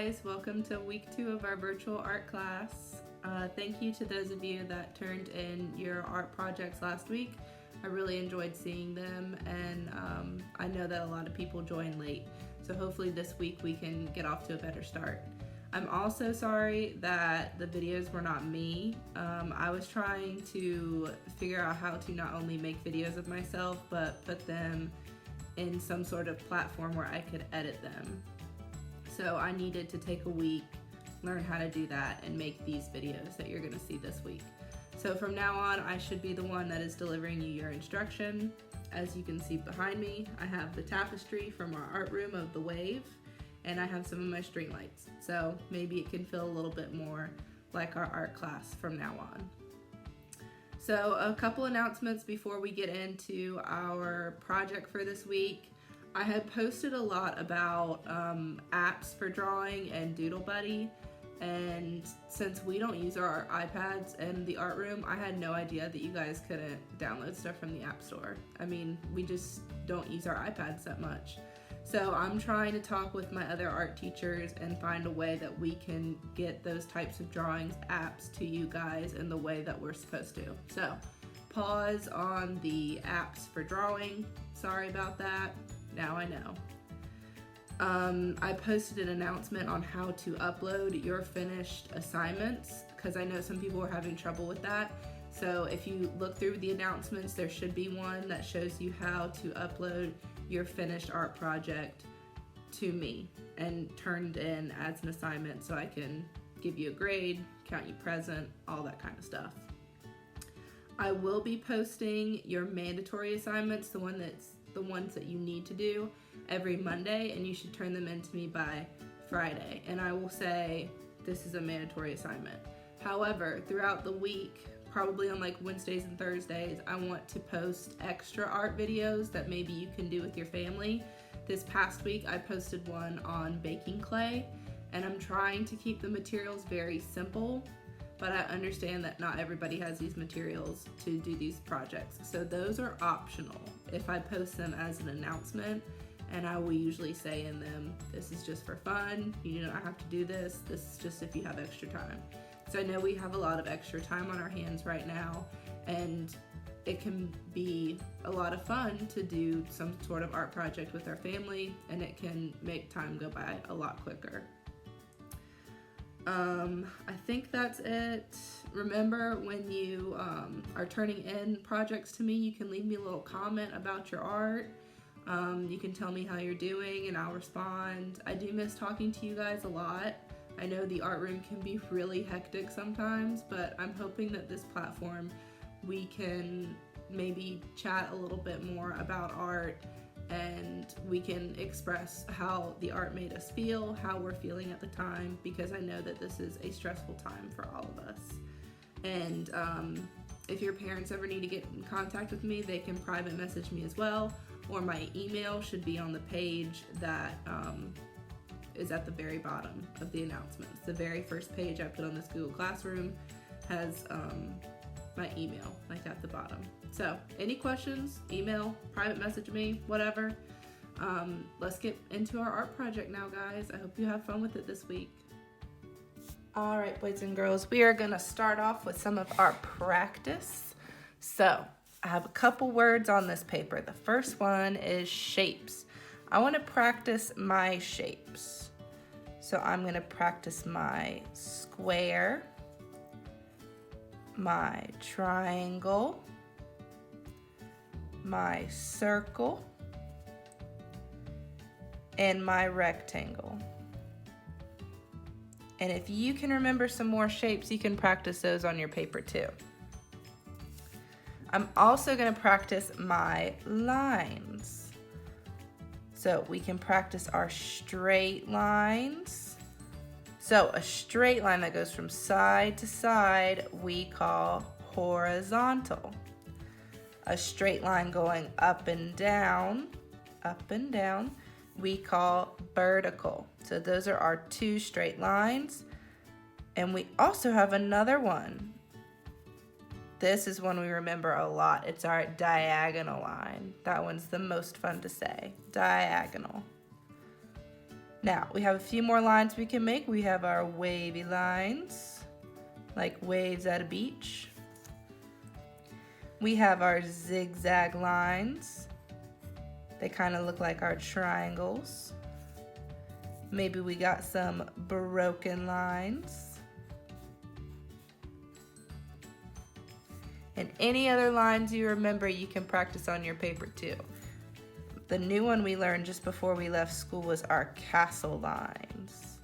guys, welcome to week 2 of our virtual art class. Thank you to those of you that turned in your art projects last week. I really enjoyed seeing them, and I know that a lot of people joined late, so hopefully this week we can get off to a better start. I'm also sorry that the videos were not me. I was trying to figure out how to not only make videos of myself, but put them in some sort of platform where I could edit them. So I needed to take a week, learn how to do that, and make these videos that you're gonna see this week. So from now on, I should be the one that is delivering you your instruction. As you can see behind me, I have the tapestry from our art room of the wave, and I have some of my string lights. So maybe it can feel a little bit more like our art class from now on. So a couple announcements before we get into our project for this week. I had posted a lot about apps for drawing and Doodle Buddy, and since we don't use our iPads in the art room, I had no idea that you guys couldn't download stuff from the App Store. I mean, we just don't use our iPads that much. So I'm trying to talk with my other art teachers and find a way that we can get those types of drawings apps to you guys in the way that we're supposed to. So pause on the apps for drawing. Sorry about that. Now I know. I posted an announcement on how to upload your finished assignments because I know some people are having trouble with that. So if you look through the announcements, there should be one that shows you how to upload your finished art project to me and turned in as an assignment so I can give you a grade, count you present, all that kind of stuff. I will be posting your mandatory assignments, the ones that you need to do every Monday, and you should turn them in to me by Friday. And I will say this is a mandatory assignment. However, throughout the week, probably on like Wednesdays and Thursdays, I want to post extra art videos that maybe you can do with your family. This past week, I posted one on baking clay, and I'm trying to keep the materials very simple, but I understand that not everybody has these materials to do these projects. So those are optional if I post them as an announcement, and I will usually say in them, this is just for fun, you do not have to do this, this is just if you have extra time. So I know we have a lot of extra time on our hands right now, and it can be a lot of fun to do some sort of art project with our family, and it can make time go by a lot quicker. I think that's it. Remember, when you are turning in projects to me, you can leave me a little comment about your art. You can tell me how you're doing and I'll respond. I do miss talking to you guys a lot. I know the art room can be really hectic sometimes, but I'm hoping that this platform we can maybe chat a little bit more about art, and we can express how the art made us feel, how we're feeling at the time, because I know that this is a stressful time for all of us. And if your parents ever need to get in contact with me, they can private message me as well, or my email should be on the page that is at the very bottom of the announcements. The very first page I put on this Google Classroom has my email, like at the bottom. So any questions, email, private message me, whatever. Let's get into our art project now, guys. I hope you have fun with it this week. All right, boys and girls, we are gonna start off with some of our practice. So I have a couple words on this paper. The first one is shapes. I wanna practice my shapes. So I'm gonna practice my square, my triangle, my circle, and my rectangle. And if you can remember some more shapes, you can practice those on your paper too. I'm also going to practice my lines. So we can practice our straight lines. So a straight line that goes from side to side, we call horizontal. A straight line going up and down, we call vertical. So those are our two straight lines. And we also have another one. This is one we remember a lot. It's our diagonal line. That one's the most fun to say, diagonal. Now, we have a few more lines we can make. We have our wavy lines, like waves at a beach. We have our zigzag lines. They kind of look like our triangles. Maybe we got some broken lines. And any other lines you remember, you can practice on your paper too. The new one we learned just before we left school was our castle lines.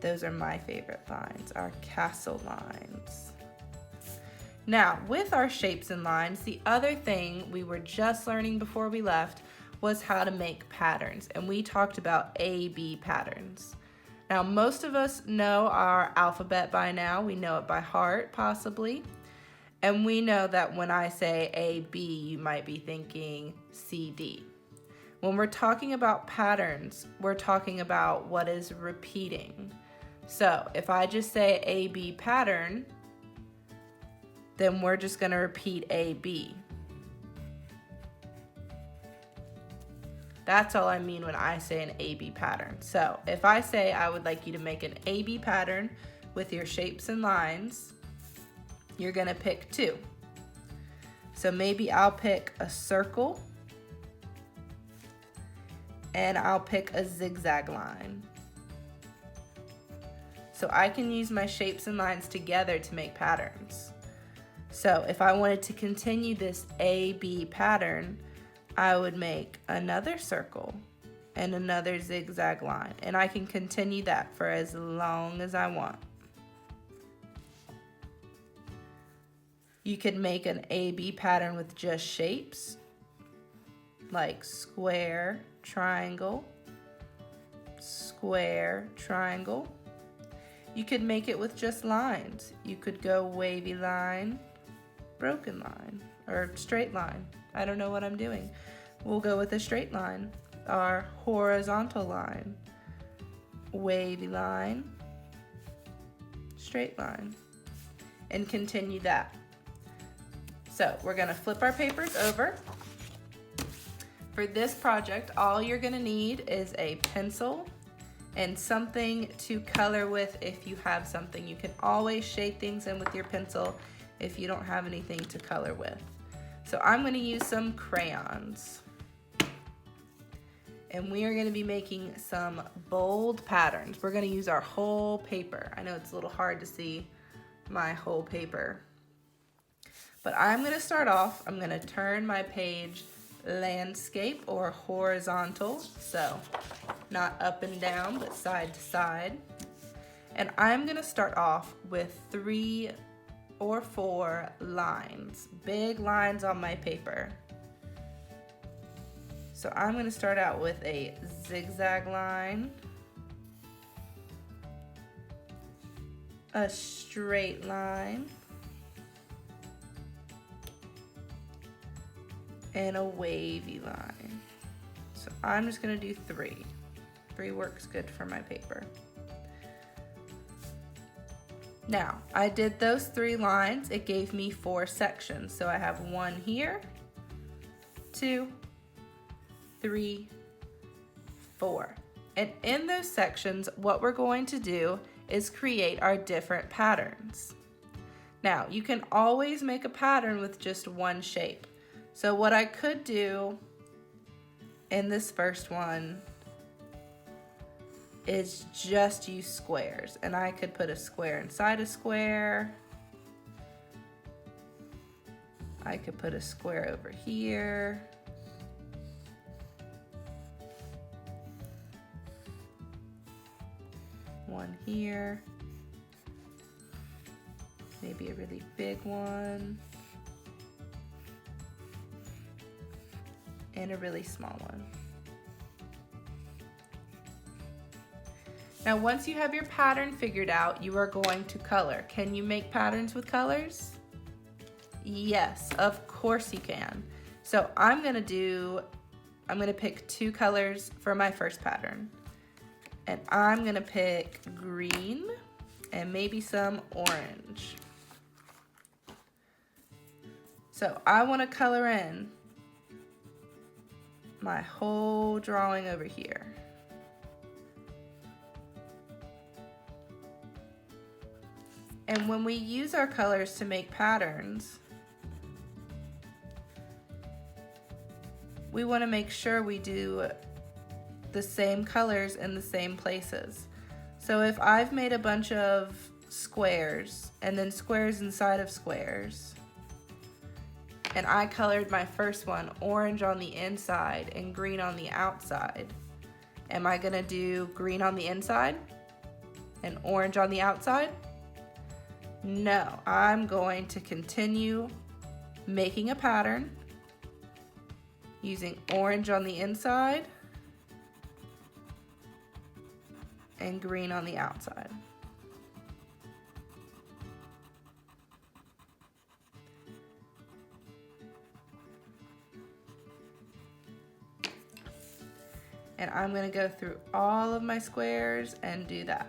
Those are my favorite lines, our castle lines. Now, with our shapes and lines, the other thing we were just learning before we left was how to make patterns, and we talked about A-B patterns. Now, most of us know our alphabet by now. We know it by heart, possibly. And we know that when I say A-B, you might be thinking C-D. When we're talking about patterns, we're talking about what is repeating. So if I just say A-B pattern, then we're just going to repeat A-B. That's all I mean when I say an A-B pattern. So if I say I would like you to make an A-B pattern with your shapes and lines, you're going to pick two. So maybe I'll pick a circle and I'll pick a zigzag line. So I can use my shapes and lines together to make patterns. So if I wanted to continue this A-B pattern, I would make another circle and another zigzag line, and I can continue that for as long as I want. You could make an A-B pattern with just shapes, like square, triangle, square, triangle. You could make it with just lines. You could go wavy line, broken line, or straight line. I don't know what I'm doing. We'll go with a straight line, our horizontal line, wavy line, straight line, and continue that. So we're gonna flip our papers over. For this project, all you're gonna need is a pencil and something to color with if you have something. You can always shade things in with your pencil if you don't have anything to color with. So I'm gonna use some crayons. And we are gonna be making some bold patterns. We're gonna use our whole paper. I know it's a little hard to see my whole paper. But I'm gonna start off, I'm gonna turn my page landscape or horizontal, so not up and down, but side to side. And I'm gonna start off with 3 or 4 lines, big lines on my paper. So I'm gonna start out with a zigzag line, a straight line, and a wavy line. So I'm just gonna do 3. 3 works good for my paper. Now, I did those 3 lines. It gave me 4 sections. So I have 1 here, 2, 3, 4. And in those sections, what we're going to do is create our different patterns. Now, you can always make a pattern with just one shape. So what I could do in this first one is just use squares, and I could put a square inside a square. I could put a square over here. One here. Maybe a really big one. And a really small one. Now, once you have your pattern figured out, you are going to color. Can you make patterns with colors? Yes, of course you can. So I'm gonna pick 2 colors for my first pattern. And I'm gonna pick green and maybe some orange. So I wanna color in my whole drawing over here. And when we use our colors to make patterns, we want to make sure we do the same colors in the same places. So if I've made a bunch of squares and then squares inside of squares, and I colored my first one orange on the inside and green on the outside, am I gonna do green on the inside and orange on the outside? No, I'm going to continue making a pattern using orange on the inside and green on the outside. And I'm going to go through all of my squares and do that.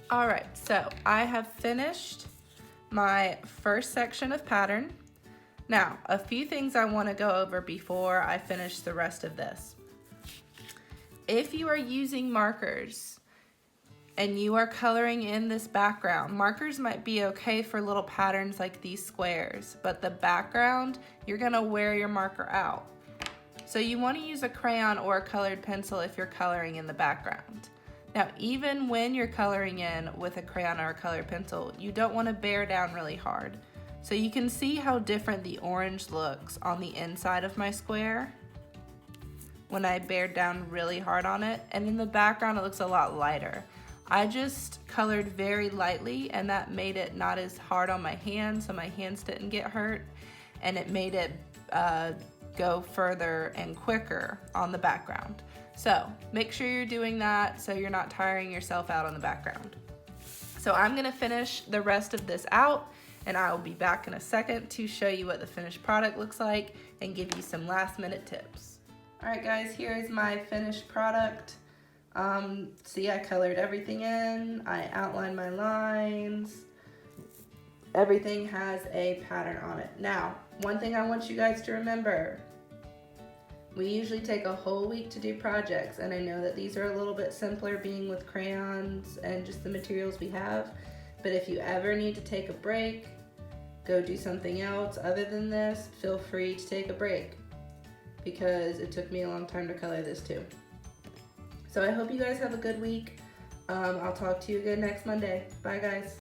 All right, so I have finished my first section of pattern. Now, a few things I want to go over before I finish the rest of this. If you are using markers and you are coloring in this background, markers might be okay for little patterns like these squares, but the background, you're gonna wear your marker out. So you want to use a crayon or a colored pencil if you're coloring in the background. Now, even when you're coloring in with a crayon or a colored pencil, you don't want to bear down really hard. So you can see how different the orange looks on the inside of my square when I bear down really hard on it, and in the background it looks a lot lighter. I just colored very lightly, and that made it not as hard on my hands, so my hands didn't get hurt, and it made it go further and quicker on the background. So make sure you're doing that so you're not tiring yourself out on the background. So I'm gonna finish the rest of this out, and I will be back in a second to show you what the finished product looks like and give you some last minute tips. All right guys, here is my finished product. See, I colored everything in, I outlined my lines. Everything has a pattern on it. Now, one thing I want you guys to remember, We usually take a whole week to do projects, and I know that these are a little bit simpler being with crayons and just the materials we have, but if you ever need to take a break, go do something else other than this, feel free to take a break, because it took me a long time to color this too. So I hope you guys have a good week. I'll talk to you again next Monday. Bye guys.